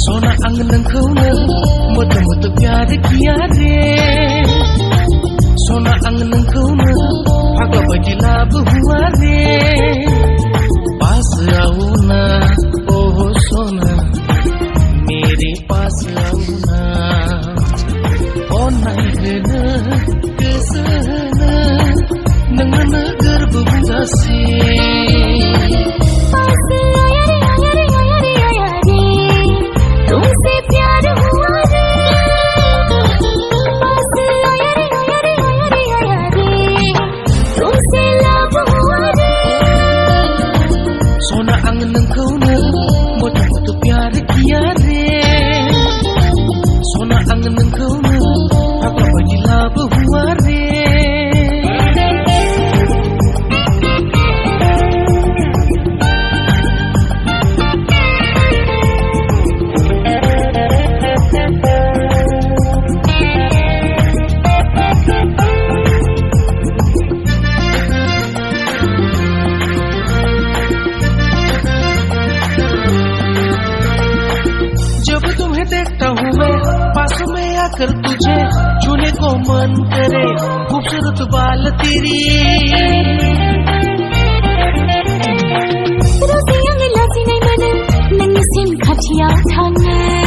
Sona ang nwngkwunw mut pyar kiya re Sona ang nwngkwunw phagla baidi lab hua re Paas aao na oh Sona mere paas aao na onnai hwnai nang lwgwse तुमसे प्यार हुआ रे पास आया रे तुमसे love हुआ रे Sona ang nwngkwunw mut pyar kiya re Sona ang nwngkwunw phagla baidi lab hua re जब तुम्हें देखता हूँ मैं पास में आकर तुझे छूने को मन करे खूबसूरत बाल तेरी रोजी अंगला सिनाई मन नंगी सिम खचिया थाने